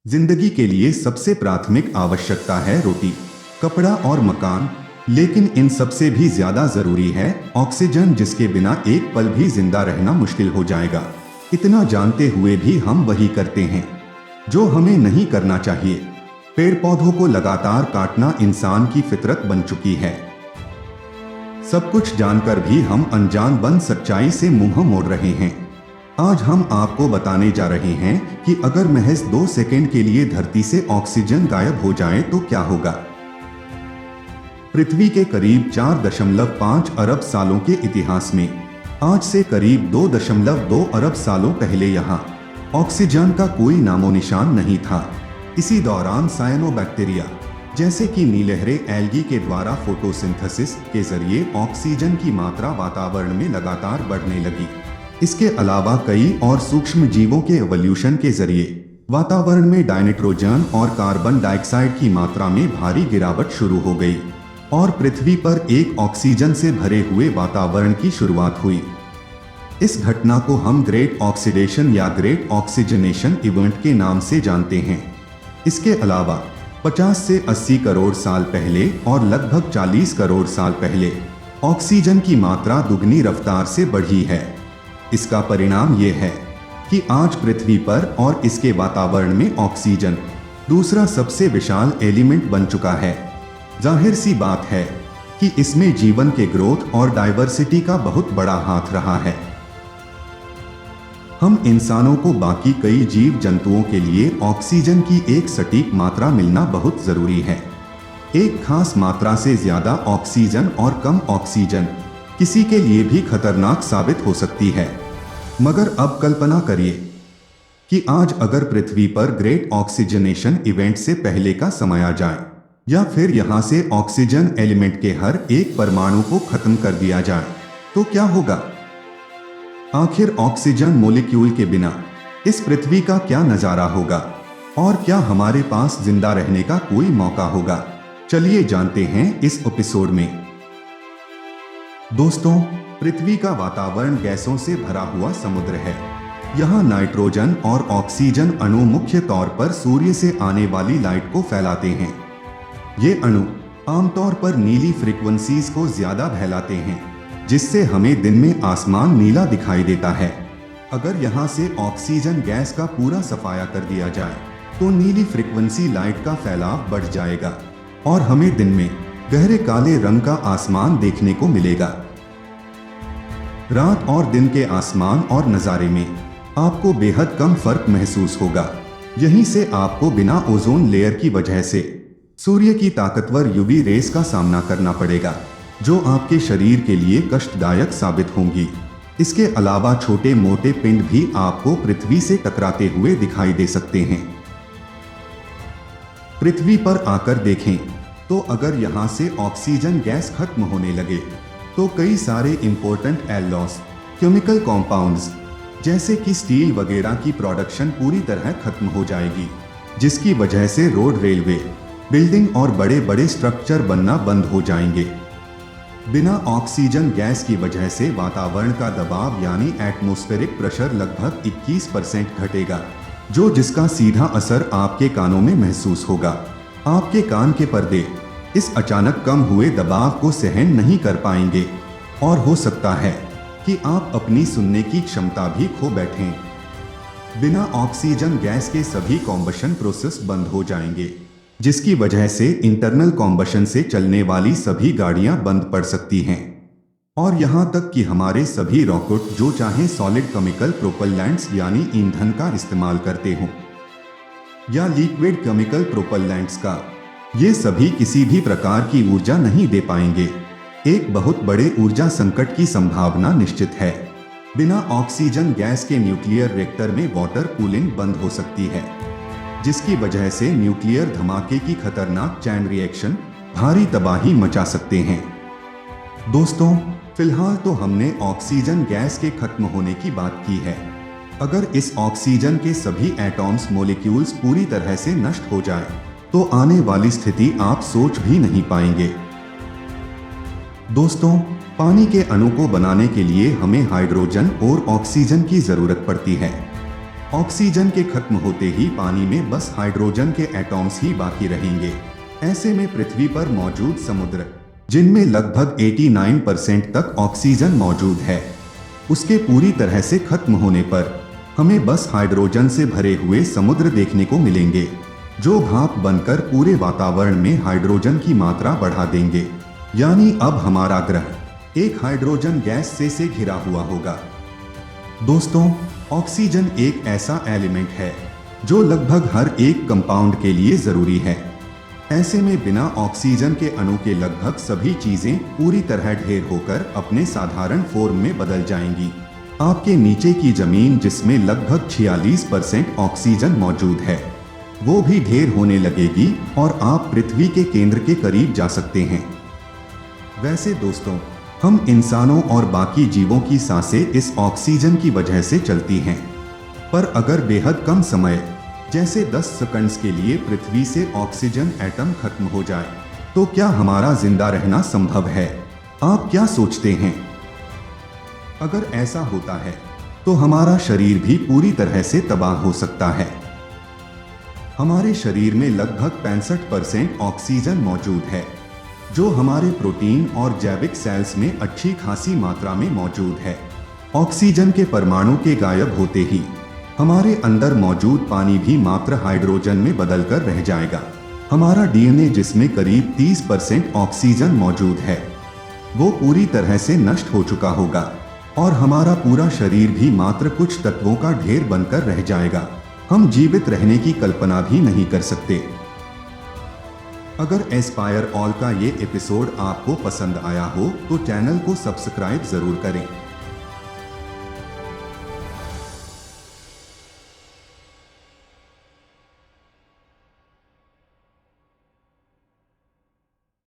जिंदगी के लिए सबसे प्राथमिक आवश्यकता है रोटी, कपड़ा और मकान, लेकिन इन सबसे भी ज्यादा जरूरी है ऑक्सीजन, जिसके बिना एक पल भी जिंदा रहना मुश्किल हो जाएगा। इतना जानते हुए भी हम वही करते हैं जो हमें नहीं करना चाहिए। पेड़ पौधों को लगातार काटना इंसान की फितरत बन चुकी है। सब कुछ जानकर भी हम अनजान बन सच्चाई से मुंह मोड़ रहे हैं। आज हम आपको बताने जा रहे हैं कि अगर महज 2 सेकंड के लिए धरती से ऑक्सीजन गायब हो जाए तो क्या होगा। पृथ्वी के करीब 4.5 अरब सालों के इतिहास में आज से करीब 2.2 अरब सालों पहले यहाँ ऑक्सीजन का कोई नामो निशान नहीं था। इसी दौरान साइनोबैक्टीरिया जैसे कि नीलहरे एल्गी के द्वारा फोटोसिंथेसिस के जरिए ऑक्सीजन की मात्रा वातावरण में लगातार बढ़ने लगी। इसके अलावा कई और सूक्ष्म जीवों के एवोल्यूशन के जरिए वातावरण में डायनाइट्रोजन और कार्बन डाइऑक्साइड की मात्रा में भारी गिरावट शुरू हो गई और पृथ्वी पर एक ऑक्सीजन से भरे हुए वातावरण की शुरुआत हुई। इस घटना को हम ग्रेट ऑक्सीडेशन या ग्रेट ऑक्सीजनेशन इवेंट के नाम से जानते हैं। इसके अलावा 50 से 80 करोड़ साल पहले और लगभग 40 करोड़ साल पहले ऑक्सीजन की मात्रा दुगनी रफ्तार से बढ़ी है। इसका परिणाम ये है कि आज पृथ्वी पर और इसके वातावरण में ऑक्सीजन दूसरा सबसे विशाल एलिमेंट बन चुका है। जाहिर सी बात है कि इसमें जीवन के ग्रोथ और डाइवर्सिटी का बहुत बड़ा हाथ रहा है। हम इंसानों को बाकी कई जीव जंतुओं के लिए ऑक्सीजन की एक सटीक मात्रा मिलना बहुत जरूरी है। एक खास मात्रा से ज्यादा ऑक्सीजन और कम ऑक्सीजन किसी के लिए भी खतरनाक साबित हो सकती है। मगर अब कल्पना करिए कि आज अगर पृथ्वी पर ग्रेट ऑक्सीजनेशन इवेंट से पहले का समय आ जाए या फिर यहां से ऑक्सीजन एलिमेंट के हर एक परमाणु को खत्म कर दिया जाए तो क्या होगा। आखिर ऑक्सीजन मॉलिक्यूल के बिना इस पृथ्वी का क्या नजारा होगा और क्या हमारे पास जिंदा रहने का कोई मौका होगा। चलिए जानते हैं इस एपिसोड में। दोस्तों, पृथ्वी का वातावरण गैसों से भरा हुआ समुद्र है। यहाँ नाइट्रोजन और ऑक्सीजन अणु मुख्य तौर पर सूर्य से आने वाली लाइट को फैलाते हैं। ये अणु आमतौर पर नीली फ्रीक्वेंसीज को ज्यादा फैलाते हैं, जिससे हमें दिन में आसमान नीला दिखाई देता है। अगर यहाँ से ऑक्सीजन गैस का पूरा सफाया कर दिया जाए तो नीली फ्रीक्वेंसी लाइट का फैलाव बढ़ जाएगा और हमें दिन में गहरे काले रंग का आसमान देखने को मिलेगा। रात और दिन के आसमान और नज़ारे में आपको बेहद कम फर्क महसूस होगा। यहीं से आपको बिना ओजोन लेयर की वजह से सूर्य की ताकतवर यूवी रेस का सामना करना पड़ेगा, जो आपके शरीर के लिए कष्टदायक साबित होंगी। इसके अलावा छोटे मोटे पिंड भी आपको पृथ्वी से टकराते हुए दिखाई दे सकते हैं। पृथ्वी पर आकर देखें तो अगर यहाँ से ऑक्सीजन गैस खत्म होने लगे तो कई सारे इंपॉर्टेंट एल्लोस केमिकल कॉम्पाउंड्स जैसे कि स्टील वगैरह की प्रोडक्शन पूरी तरह खत्म हो जाएगी, जिसकी वजह से रोड, रेलवे, बिल्डिंग और बड़े बड़े स्ट्रक्चर बनना बंद हो जाएंगे। बिना ऑक्सीजन गैस की वजह से वातावरण का दबाव यानी एटमॉस्फेरिक प्रेशर लगभग 21% घटेगा, जिसका सीधा असर आपके कानों में महसूस होगा। आपके कान के पर्दे इस अचानक कम हुए दबाव को सहन नहीं कर पाएंगे और हो सकता है कि आप अपनी सुनने की क्षमता भी खो बैठें। बिना ऑक्सीजन गैस के सभी कॉम्बशन प्रोसेस बंद हो जाएंगे, जिसकी वजह से इंटरनल कॉम्बशन से चलने वाली सभी गाड़ियां बंद पड़ सकती हैं और यहां तक कि हमारे सभी रॉकेट जो चाहे सॉलिड केमिकल प्रोपेलेंट्स यानी ईंधन का इस्तेमाल करते हों या लिक्विड केमिकल प्रोपेलेंट्स का, ये सभी किसी भी प्रकार की ऊर्जा नहीं दे पाएंगे। एक बहुत बड़े ऊर्जा संकट की संभावना निश्चित है। बिना ऑक्सीजन गैस के न्यूक्लियर रिएक्टर में वाटर कूलिंग बंद हो सकती है, जिसकी वजह से न्यूक्लियर धमाके की खतरनाक चैन रिएक्शन भारी तबाही मचा सकते हैं। दोस्तों, फिलहाल तो हमने ऑक्सीजन गैस के खत्म होने की बात की है। अगर इस ऑक्सीजन के सभी एटॉम्स मॉलिक्यूल्स पूरी तरह से नष्ट हो जाए तो आने वाली स्थिति आप सोच भी नहीं पाएंगे। दोस्तों, पानी के अणु को बनाने के लिए हमें हाइड्रोजन और ऑक्सीजन की जरूरत पड़ती है। ऑक्सीजन के खत्म होते ही पानी में बस हाइड्रोजन के एटॉम्स ही बाकी रहेंगे। ऐसे में पृथ्वी पर मौजूद समुद्र, जिनमें लगभग 89% तक ऑक्सीजन मौजूद है, उसके पूरी तरह से खत्म होने पर हमें बस हाइड्रोजन से भरे हुए समुद्र देखने को मिलेंगे, जो भाप बनकर पूरे वातावरण में हाइड्रोजन की मात्रा बढ़ा देंगे। यानी अब हमारा ग्रह एक हाइड्रोजन गैस से घिरा हुआ होगा। दोस्तों, ऑक्सीजन एक ऐसा एलिमेंट है जो लगभग हर एक कंपाउंड के लिए जरूरी है। ऐसे में बिना ऑक्सीजन के अणु के लगभग सभी चीजें पूरी तरह ढेर होकर अपने साधारण फॉर्म में बदल जाएंगी। आपके नीचे की जमीन, जिसमें लगभग 46% ऑक्सीजन मौजूद है, वो भी ढेर होने लगेगी और आप पृथ्वी के केंद्र के करीब जा सकते हैं। वैसे दोस्तों, हम इंसानों और बाकी जीवों की सांसें इस ऑक्सीजन की वजह से चलती हैं। पर अगर बेहद कम समय, जैसे 10 सेकंड्स के लिए पृथ्वी से ऑक्सीजन एटम खत्म हो जाए, तो क्या हमारा जिंदा रहना संभव है? आप क्या सोचते हैं? अगर ऐसा होता है तो हमारा शरीर भी पूरी तरह से तबाह हो सकता है। हमारे शरीर में लगभग 65% ऑक्सीजन मौजूद है, जो हमारे प्रोटीन और जैविक सेल्स में अच्छी खासी मात्रा में मौजूद है। ऑक्सीजन के परमाणु के गायब होते ही हमारे अंदर मौजूद पानी भी मात्र हाइड्रोजन में बदलकर रह जाएगा। हमारा डीएनए, जिसमें करीब 30% ऑक्सीजन मौजूद है, वो पूरी तरह से नष्ट हो चुका होगा और हमारा पूरा शरीर भी मात्र कुछ तत्वों का ढेर बनकर रह जाएगा। हम जीवित रहने की कल्पना भी नहीं कर सकते। अगर एस्पायर ऑल का ये एपिसोड आपको पसंद आया हो तो चैनल को सब्सक्राइब जरूर करें।